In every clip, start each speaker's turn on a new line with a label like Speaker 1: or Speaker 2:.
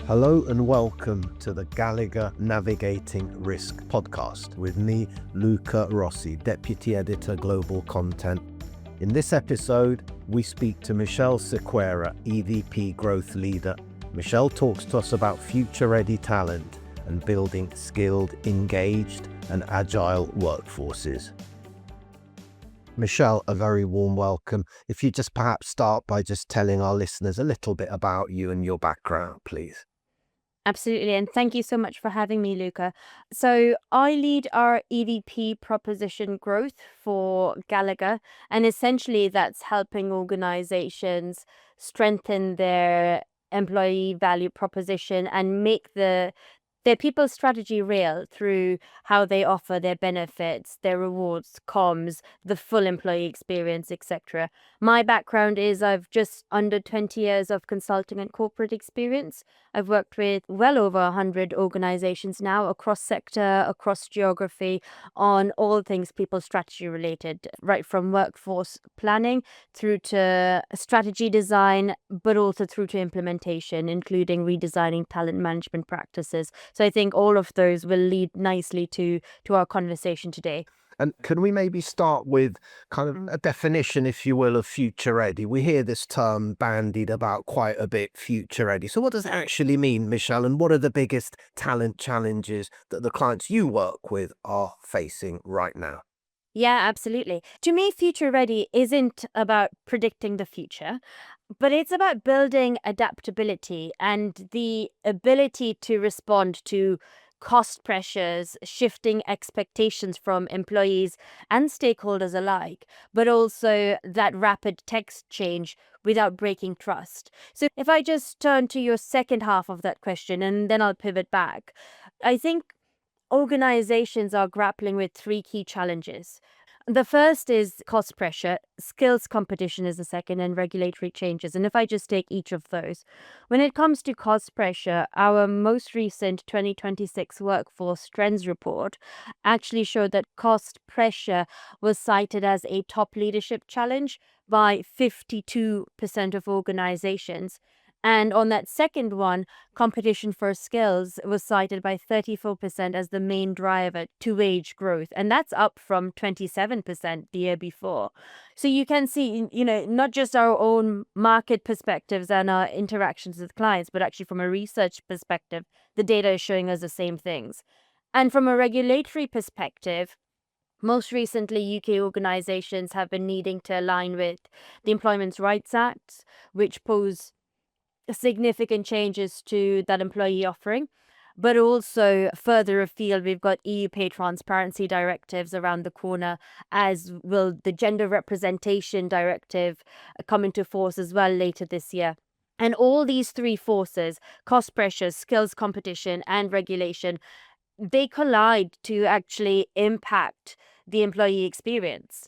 Speaker 1: Hello and welcome to the Gallagher Navigating Risk podcast with me, Luca Rosi, Deputy Editor Global Content. In this episode, we speak to Michelle Sequeira, EVP Growth Leader. Michelle talks to us about future-ready talent and building skilled, engaged and agile workforces. Michelle, a very warm welcome. If you just perhaps start by just telling our listeners a little bit about you and your background, please.
Speaker 2: Absolutely. And thank you so much for having me, Luca. So I lead our EVP proposition growth for Gallagher. And essentially that's helping organizations strengthen their employee value proposition and make their people strategy real through how they offer their benefits, their rewards, comms, the full employee experience, etc. My background is I've just under 20 years of consulting and corporate experience. I've worked with well over 100 organizations now across sector, across geography, on all things people strategy related, right from workforce planning through to strategy design, but also through to implementation, including redesigning talent management practices. So I think all of those will lead nicely to our conversation today.
Speaker 1: And can we maybe start with kind of a definition, if you will, of future ready? We hear this term bandied about quite a bit, future ready. So what does that actually mean, Michelle? And what are the biggest talent challenges that the clients you work with are facing right now?
Speaker 2: Yeah, absolutely. To me, future ready isn't about predicting the future, but it's about building adaptability and the ability to respond to cost pressures, shifting expectations from employees and stakeholders alike, but also that rapid text change without breaking trust. So if I just turn to your second half of that question and then I'll pivot back, I think organizations are grappling with three key challenges. The first is cost pressure, skills competition is the second, and regulatory changes. And if I just take each of those, when it comes to cost pressure, our most recent 2026 Workforce Trends report actually showed that cost pressure was cited as a top leadership challenge by 52% of organizations. And on that second one, competition for skills was cited by 34% as the main driver to wage growth. And that's up from 27% the year before. So you can see, not just our own market perspectives and our interactions with clients, but actually from a research perspective, the data is showing us the same things. And from a regulatory perspective, most recently, UK organizations have been needing to align with the Employment Rights Act, which pose significant changes to that employee offering. But also further afield, we've got EU pay transparency directives around the corner, as will the gender representation directive come into force as well later this year. And all these three forces, cost pressures, skills competition, and regulation, they collide to actually impact the employee experience.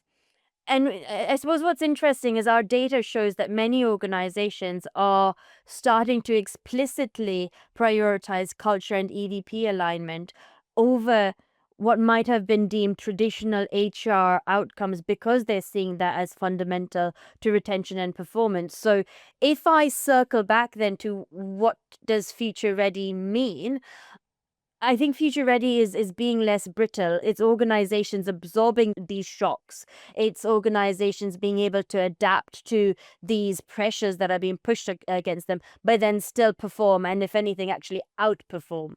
Speaker 2: And I suppose what's interesting is our data shows that many organizations are starting to explicitly prioritize culture and EVP alignment over what might have been deemed traditional HR outcomes because they're seeing that as fundamental to retention and performance. So if I circle back then to what does future ready mean, I think future ready is being less brittle. It's organizations absorbing these shocks. It's organizations being able to adapt to these pressures that are being pushed against them, but then still perform and, if anything, actually outperform.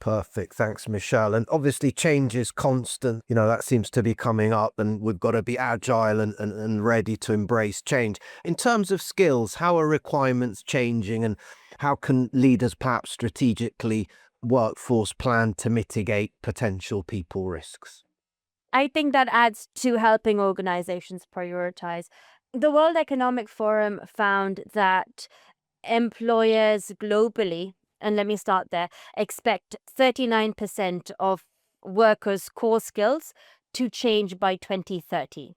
Speaker 1: Perfect. Thanks, Michelle. And obviously change is constant. That seems to be coming up and we've got to be agile and ready to embrace change. In terms of skills, how are requirements changing and how can leaders perhaps strategically workforce plan to mitigate potential people risks?
Speaker 2: I think that adds to helping organizations prioritize. The World Economic Forum found that employers globally, and let me start there, expect 39% of workers' core skills to change by 2030.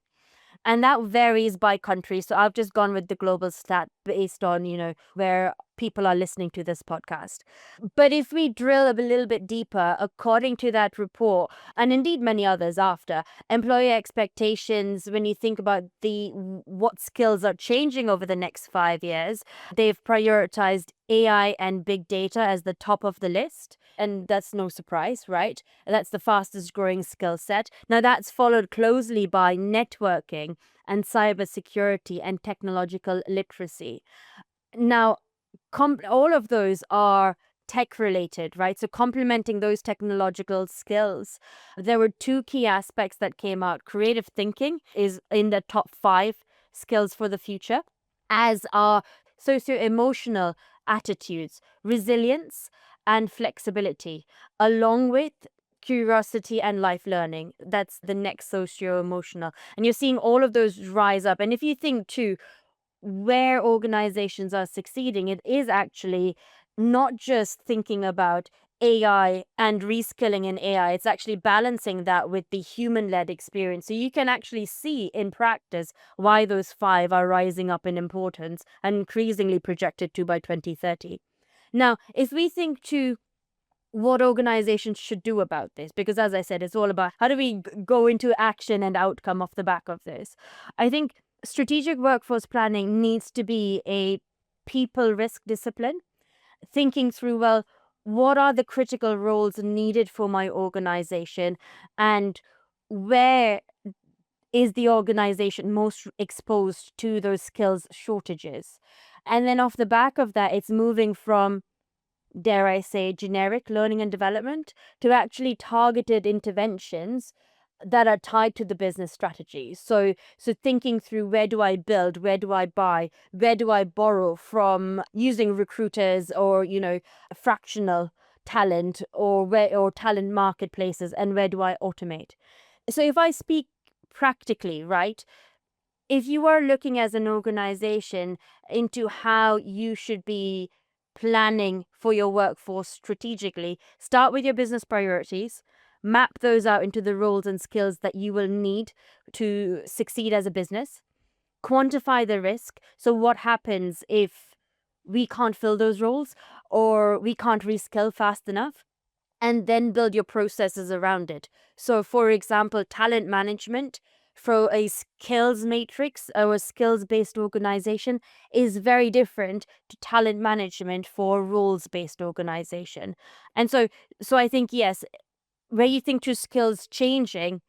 Speaker 2: And that varies by country. So I've just gone with the global stat based on, where people are listening to this podcast. But if we drill a little bit deeper, according to that report, and indeed many others after, employer expectations, when you think about what skills are changing over the next 5 years, they've prioritized AI and big data as the top of the list. And that's no surprise, right? That's the fastest growing skill set. Now, that's followed closely by networking and cybersecurity and technological literacy. Now, all of those are tech related, right? So complementing those technological skills, there were two key aspects that came out. Creative thinking is in the top 5 skills for the future, as are socio-emotional attitudes, resilience and flexibility, along with curiosity and life learning. That's the next socio-emotional. And you're seeing all of those rise up. And if you think too, where organizations are succeeding, it is actually not just thinking about AI and reskilling in AI. It's actually balancing that with the human-led experience. So you can actually see in practice why those 5 are rising up in importance and increasingly projected to by 2030. Now, if we think to what organizations should do about this, because as I said, it's all about how do we go into action and outcome off the back of this. I think strategic workforce planning needs to be a people risk discipline, thinking through, well, what are the critical roles needed for my organization, and where is the organization most exposed to those skills shortages? And then off the back of that, it's moving from, dare I say, generic learning and development to actually targeted interventions that are tied to the business strategy. So thinking through, where do I build, where do I buy, where do I borrow from, using recruiters or fractional talent or talent marketplaces, and where do I automate? So if I speak practically, right, if you are looking as an organization into how you should be planning for your workforce strategically, start with your business priorities, map those out into the roles and skills that you will need to succeed as a business, quantify the risk. So what happens if we can't fill those roles or we can't reskill fast enough? And then build your processes around it. So, for example, talent management for a skills matrix or a skills-based organization is very different to talent management for roles-based organization. And so I think, yes, where you think to skills changing,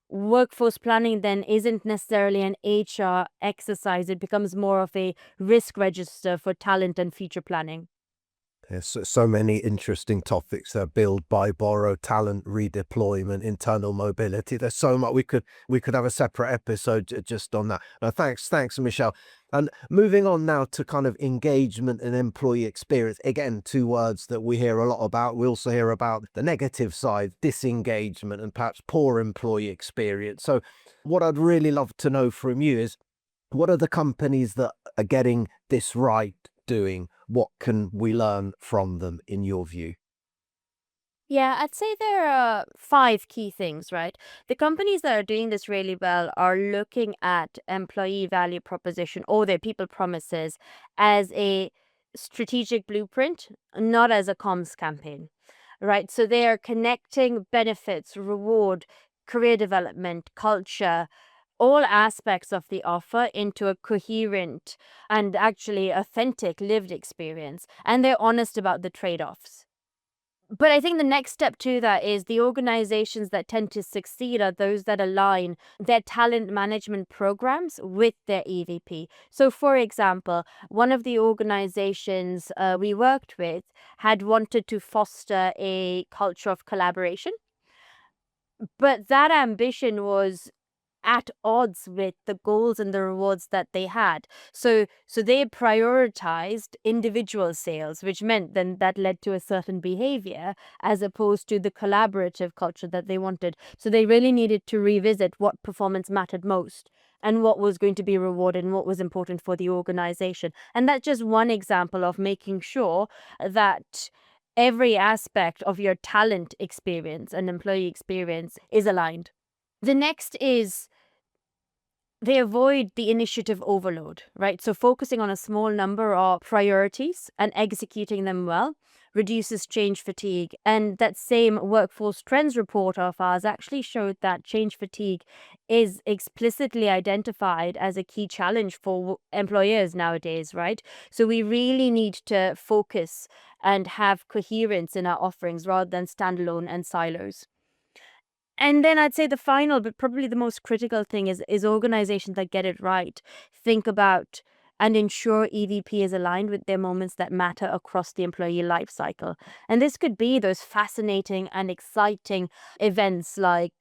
Speaker 2: workforce planning then isn't necessarily an HR exercise. It becomes more of a risk register for talent and future planning.
Speaker 1: There's so many interesting topics there: build, buy, borrow, talent redeployment, internal mobility. There's so much we could have a separate episode just on that. No, thanks, Michelle. And moving on now to kind of engagement and employee experience. Again, 2 words that we hear a lot about. We also hear about the negative side, disengagement and perhaps poor employee experience. So what I'd really love to know from you is, what are the companies that are getting this right doing? What can we learn from them in your view?
Speaker 2: Yeah, I'd say there are 5 key things, right? The companies that are doing this really well are looking at employee value proposition or their people promises as a strategic blueprint, not as a comms campaign, right? So they are connecting benefits, reward, career development, culture, all aspects of the offer into a coherent and actually authentic lived experience. And they're honest about the trade-offs. But I think the next step to that is the organizations that tend to succeed are those that align their talent management programs with their EVP. So, for example, one of the organizations we worked with had wanted to foster a culture of collaboration, but that ambition was at odds with the goals and the rewards that they had. So they prioritized individual sales, which meant then that led to a certain behavior as opposed to the collaborative culture that they wanted. So they really needed to revisit what performance mattered most and what was going to be rewarded and what was important for the organization. And that's just one example of making sure that every aspect of your talent experience and employee experience is aligned. The next is They avoid the initiative overload, right? So focusing on a small number of priorities and executing them well reduces change fatigue. And that same workforce trends report of ours actually showed that change fatigue is explicitly identified as a key challenge for employers nowadays, right? So we really need to focus and have coherence in our offerings rather than standalone and silos. And then I'd say the final, but probably the most critical thing is organizations that get it right. Think about and ensure EVP is aligned with their moments that matter across the employee life cycle. And this could be those fascinating and exciting events like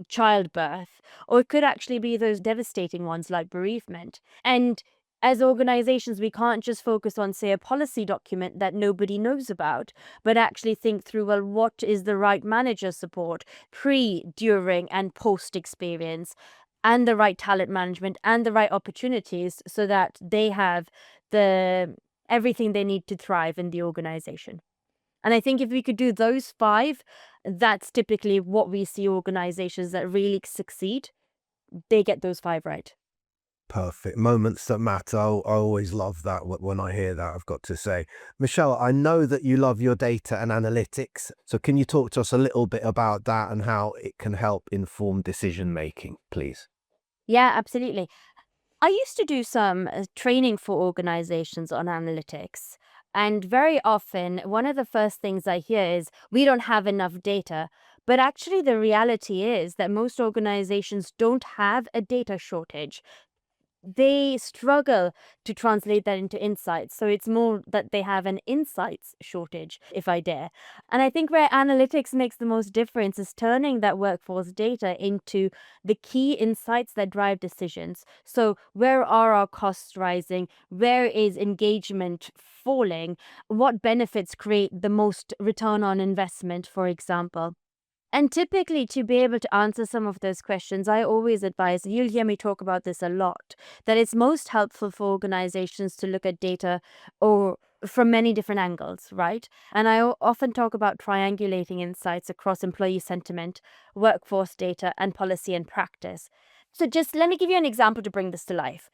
Speaker 2: childbirth, or it could actually be those devastating ones like bereavement. And as organizations, we can't just focus on, say, a policy document that nobody knows about, but actually think through, well, what is the right manager support, pre, during, and post experience, and the right talent management and the right opportunities so that they have the everything they need to thrive in the organization. And I think if we could do those five, that's typically what we see organizations that really succeed. They get those five right.
Speaker 1: Perfect. Moments that matter. I always love that when I hear that, I've got to say. Michelle, I know that you love your data and analytics. So can you talk to us a little bit about that and how it can help inform decision making, please?
Speaker 2: Yeah, absolutely. I used to do some training for organizations on analytics. And very often, one of the first things I hear is, we don't have enough data. But actually, the reality is that most organizations don't have a data shortage. They struggle to translate that into insights. So it's more that they have an insights shortage, if I dare. And I think where analytics makes the most difference is turning that workforce data into the key insights that drive decisions. So where are our costs rising? Where is engagement falling? What benefits create the most return on investment, for example? And typically, to be able to answer some of those questions, I always advise, you'll hear me talk about this a lot, that it's most helpful for organizations to look at data or from many different angles, right? And I often talk about triangulating insights across employee sentiment, workforce data, and policy and practice. So just let me give you an example to bring this to life.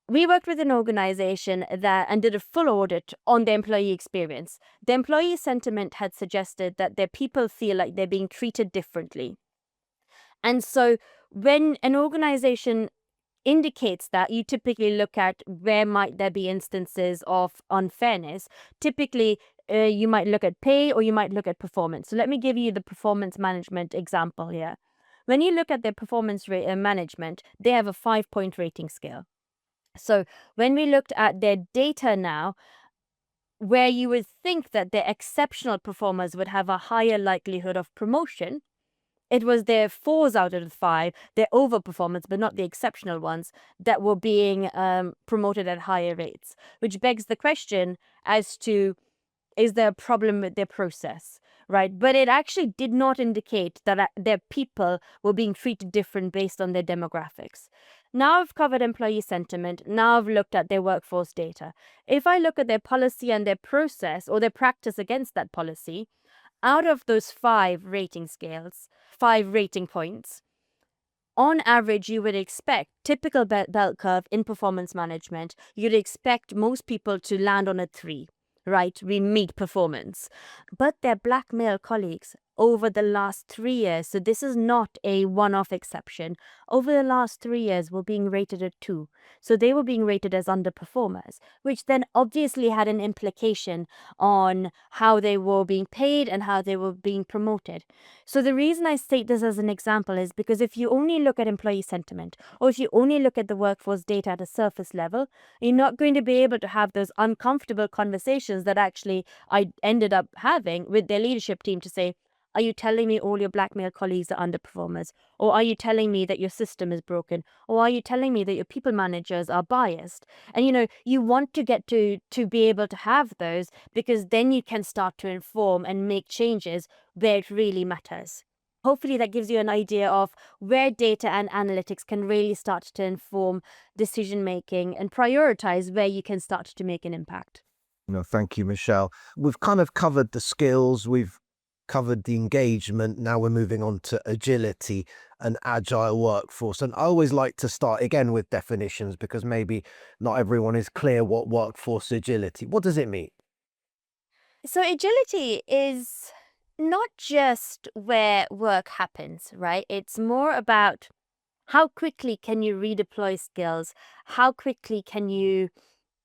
Speaker 2: We worked with an organization and did a full audit on the employee experience. The employee sentiment had suggested that their people feel like they're being treated differently. And so when an organization indicates that, you typically look at where might there be instances of unfairness. Typically, you might look at pay or you might look at performance. So let me give you the performance management example here. When you look at their performance management, they have a 5-point rating scale. So when we looked at their data now, where you would think that the exceptional performers would have a higher likelihood of promotion, it was their 4s out of the 5, their overperformance, but not the exceptional ones, that were being promoted at higher rates, which begs the question as to, is there a problem with their process, right? But it actually did not indicate that their people were being treated different based on their demographics. Now I've covered employee sentiment. Now I've looked at their workforce data. If I look at their policy and their process or their practice against that policy, out of those 5 rating scales, 5 rating points, on average, you would expect typical bell curve in performance management. You'd expect most people to land on a 3, right? We meet performance. But their black male colleagues over the last 3 years, so this is not a one-off exception, over the last 3 years were being rated at 2. So they were being rated as underperformers, which then obviously had an implication on how they were being paid and how they were being promoted. So the reason I state this as an example is because if you only look at employee sentiment, or if you only look at the workforce data at a surface level, you're not going to be able to have those uncomfortable conversations that actually I ended up having with their leadership team to say, are you telling me all your black male colleagues are underperformers? Or are you telling me that your system is broken? Or are you telling me that your people managers are biased? And you want to get to be able to have those, because then you can start to inform and make changes where it really matters. Hopefully that gives you an idea of where data and analytics can really start to inform decision making and prioritize where you can start to make an impact.
Speaker 1: No, thank you, Michelle. We've kind of covered the skills. We've covered the engagement. Now we're moving on to agility and agile workforce. And I always like to start again with definitions because maybe not everyone is clear what workforce agility. What does it mean?
Speaker 2: So agility is not just where work happens, right? It's more about how quickly can you redeploy skills? How quickly can you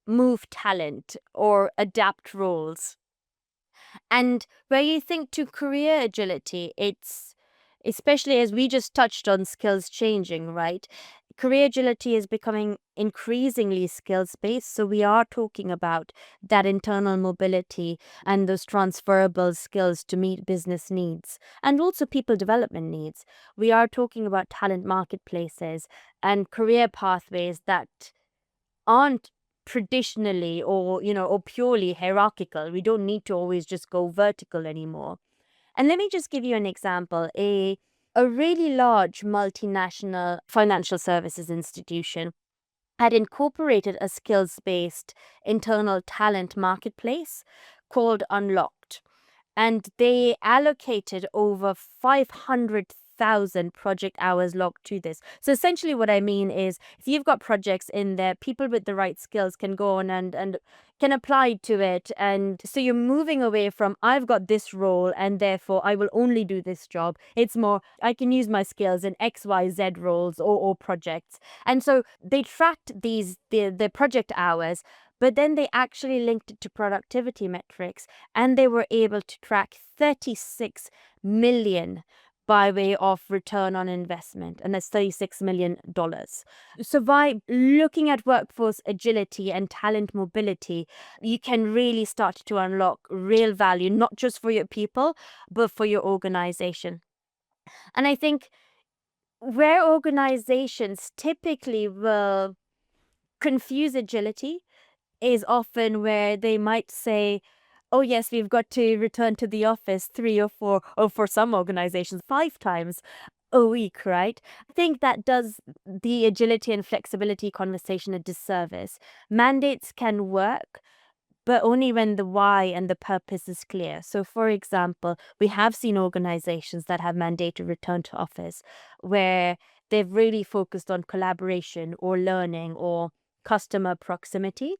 Speaker 2: move talent or adapt roles? And where you think to career agility, it's especially as we just touched on skills changing, right? Career agility is becoming increasingly skills based. So we are talking about that internal mobility and those transferable skills to meet business needs and also people development needs. We are talking about talent marketplaces and career pathways that aren't traditionally or purely hierarchical. We don't need to always just go vertical anymore. And let me just give you an example. A really large multinational financial services institution had incorporated a skills-based internal talent marketplace called Unlocked, and they allocated over 500,000 project hours logged to this. So essentially what I mean is if you've got projects in there, people with the right skills can go on and can apply to it. And so you're moving away from I've got this role and therefore I will only do this job. It's more I can use my skills in XYZ roles or projects. And so they tracked the project hours, but then they actually linked it to productivity metrics, and they were able to track 36 million by way of return on investment, and that's $36 million. So by looking at workforce agility and talent mobility, you can really start to unlock real value, not just for your people, but for your organization. And I think where organizations typically will confuse agility is often where they might say, oh, yes, we've got to return to the office 3 or 4, or for some organizations, 5 times a week, right? I think that does the agility and flexibility conversation a disservice. Mandates can work, but only when the why and the purpose is clear. So, for example, we have seen organizations that have mandated return to office where they've really focused on collaboration or learning or customer proximity.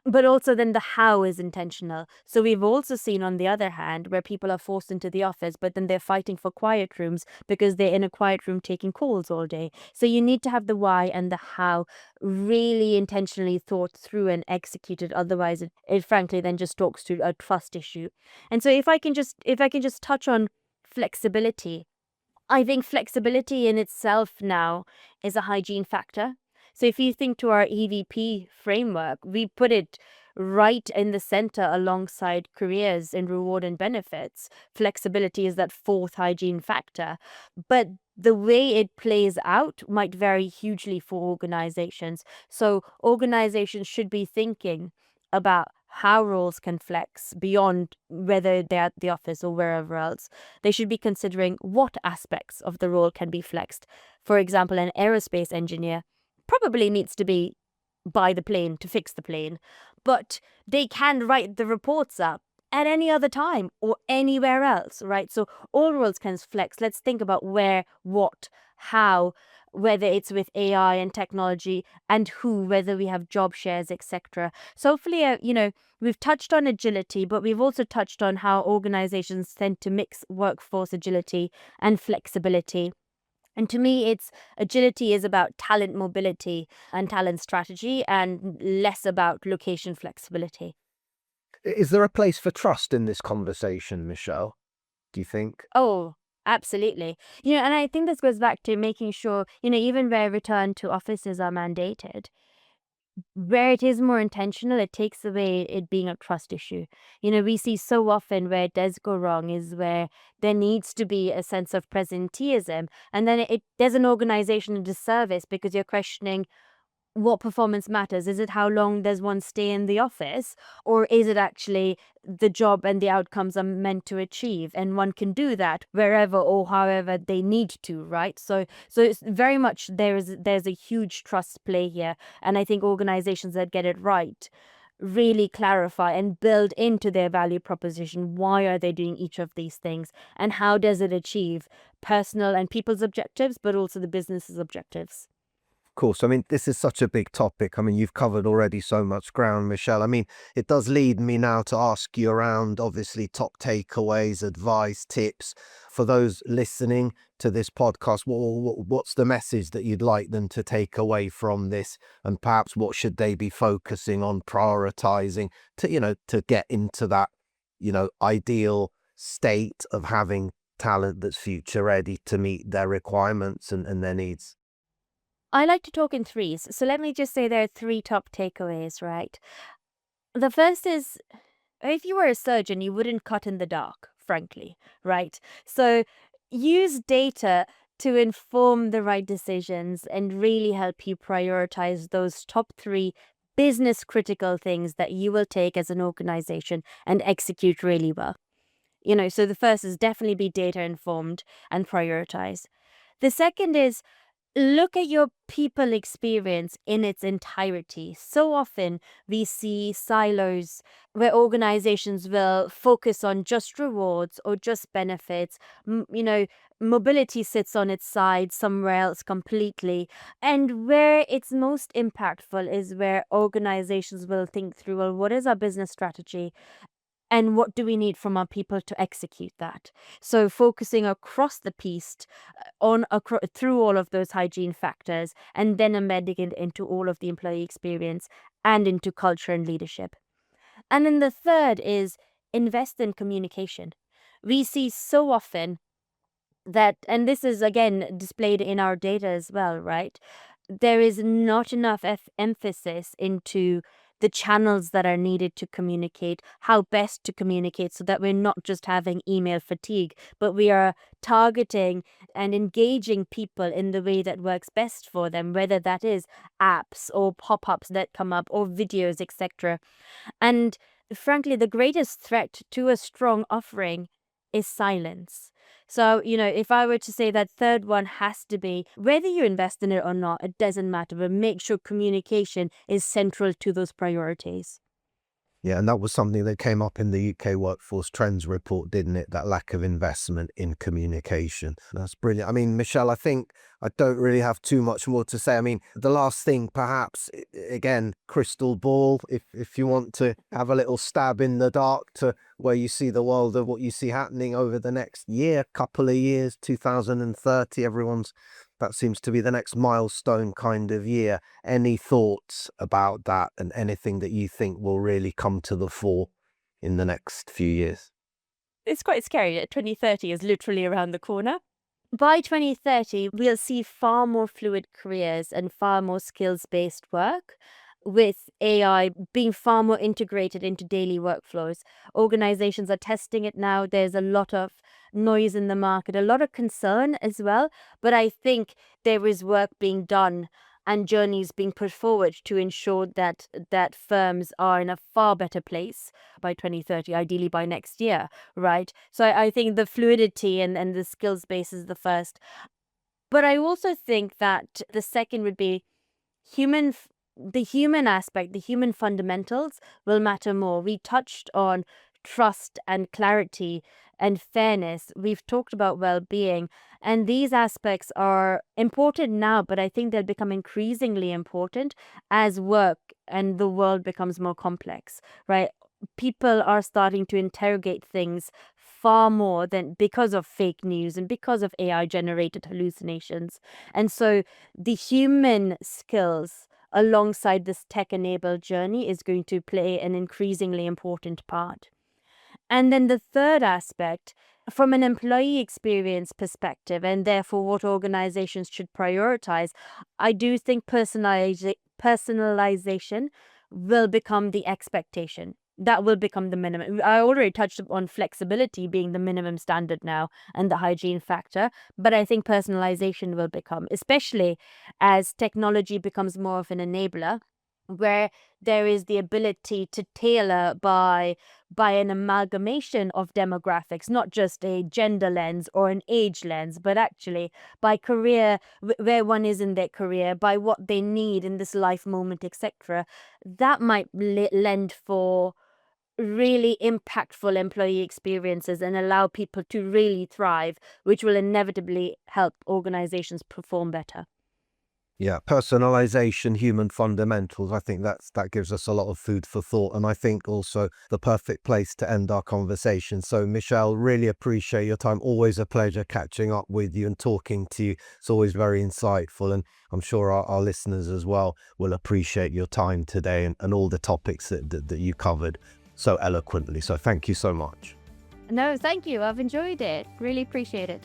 Speaker 2: But also then the how is intentional. So we've also seen, on the other hand, where people are forced into the office, but then they're fighting for quiet rooms because they're in a quiet room taking calls all day. So you need to have the why and the how really intentionally thought through and executed. Otherwise, it frankly then just talks to a trust issue. And so if I can just touch on flexibility, I think flexibility in itself now is a hygiene factor. So if you think to our EVP framework, we put it right in the center alongside careers and reward and benefits. Flexibility is that fourth hygiene factor. But the way it plays out might vary hugely for organizations. So organizations should be thinking about how roles can flex beyond whether they're at the office or wherever else. They should be considering what aspects of the role can be flexed. For example, an aerospace engineer probably needs to be by the plane to fix the plane, but they can write the reports up at any other time or anywhere else, right? So all roles can flex. Let's think about where, what, how, whether it's with AI and technology, and who, whether we have job shares, etc. So hopefully, we've touched on agility, but we've also touched on how organizations tend to mix workforce agility and flexibility. And to me, it's agility is about talent mobility and talent strategy and less about location flexibility.
Speaker 1: Is there a place for trust in this conversation, Michelle? Do you think?
Speaker 2: Oh, absolutely. And I think this goes back to making sure, even where return to offices are mandated, where it is more intentional, it takes away it being a trust issue. We see so often where it does go wrong is where there needs to be a sense of presenteeism. And then there's an organization a disservice because you're questioning what performance matters. Is it how long does one stay in the office, or is it actually the job and the outcomes are meant to achieve? And one can do that wherever or however they need to, right? So it's very much there's a huge trust play here, and I think organizations that get it right really clarify and build into their value proposition why are they doing each of these things and how does it achieve personal and people's objectives, but also the business's objectives.
Speaker 1: Course. I mean, this is such a big topic. I mean, you've covered already so much ground, Michelle. I mean, it does lead me now to ask you around, obviously, top takeaways, advice, tips for those listening to this podcast. What's the message that you'd like them to take away from this? And perhaps what should they be focusing on, prioritizing to get into that, ideal state of having talent that's future ready to meet their requirements and their needs?
Speaker 2: I like to talk in threes. So let me just say there are three top takeaways, right? The first is, if you were a surgeon, you wouldn't cut in the dark, frankly, right? So use data to inform the right decisions and really help you prioritize those top three business critical things that you will take as an organization and execute really well. So the first is definitely be data informed and prioritize. The second is look at your people experience in its entirety. So often we see silos where organizations will focus on just rewards or just benefits. Mobility sits on its side somewhere else completely. And where it's most impactful is where organizations will think through, well, what is our business strategy? And what do we need from our people to execute that? So focusing across the piece through all of those hygiene factors and then embedding it into all of the employee experience and into culture and leadership. And then the third is invest in communication. We see so often that, and this is again displayed in our data as well, right? There is not enough emphasis into the channels that are needed to communicate, how best to communicate so that we're not just having email fatigue, but we are targeting and engaging people in the way that works best for them, whether that is apps or pop-ups that come up or videos, etc. And frankly, the greatest threat to a strong offering is silence. So, if I were to say that third one has to be whether you invest in it or not, it doesn't matter, but make sure communication is central to those priorities.
Speaker 1: Yeah, and that was something that came up in the UK Workforce Trends report, didn't it? That lack of investment in communication. That's brilliant. I mean, Michelle, I think I don't really have too much more to say. I mean, the last thing, perhaps, again, crystal ball, if you want to have a little stab in the dark to where you see the world of what you see happening over the next year, couple of years, 2030, that seems to be the next milestone kind of year. Any thoughts about that and anything that you think will really come to the fore in the next few years?
Speaker 2: It's quite scary that 2030 is literally around the corner. By 2030, we'll see far more fluid careers and far more skills-based work, with AI being far more integrated into daily workflows. Organizations are testing it now. There's a lot of noise in the market, a lot of concern as well. But I think there is work being done and journeys being put forward to ensure that firms are in a far better place by 2030, ideally by next year, right? So I think the fluidity and the skills base is the first. But I also think that the second would be the human aspect, the human fundamentals will matter more. We touched on trust and clarity and fairness. We've talked about well-being, and these aspects are important now, but I think they'll become increasingly important as work and the world becomes more complex, right? People are starting to interrogate things far more than because of fake news and because of AI generated hallucinations. And so the human skills alongside this tech enabled journey is going to play an increasingly important part. And then the third aspect, from an employee experience perspective, and therefore what organizations should prioritize, I do think personalization will become the expectation. That will become the minimum. I already touched on flexibility being the minimum standard now and the hygiene factor, but I think personalization will become, especially as technology becomes more of an enabler where there is the ability to tailor by an amalgamation of demographics, not just a gender lens or an age lens, but actually by career, where one is in their career, by what they need in this life moment, etc. That might lend for really impactful employee experiences and allow people to really thrive, which will inevitably help organizations perform better.
Speaker 1: Yeah, personalization, human fundamentals. I think that gives us a lot of food for thought, and I think also the perfect place to end our conversation. So, Michelle, really appreciate your time. Always a pleasure catching up with you and talking to you. It's always very insightful, and I'm sure our listeners as well will appreciate your time today and all the topics that you covered so eloquently. So, thank you so much.
Speaker 2: No, thank you. I've enjoyed it. Really appreciate it.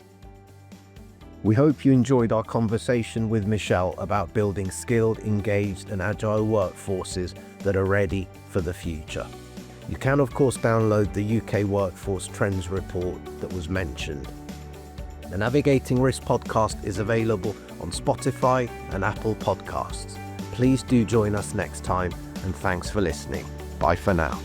Speaker 1: We hope you enjoyed our conversation with Michelle about building skilled, engaged and agile workforces that are ready for the future. You can of course download the UK Workforce Trends Report that was mentioned. The Navigating Risk podcast is available on Spotify and Apple Podcasts. Please do join us next time, and thanks for listening. Bye for now.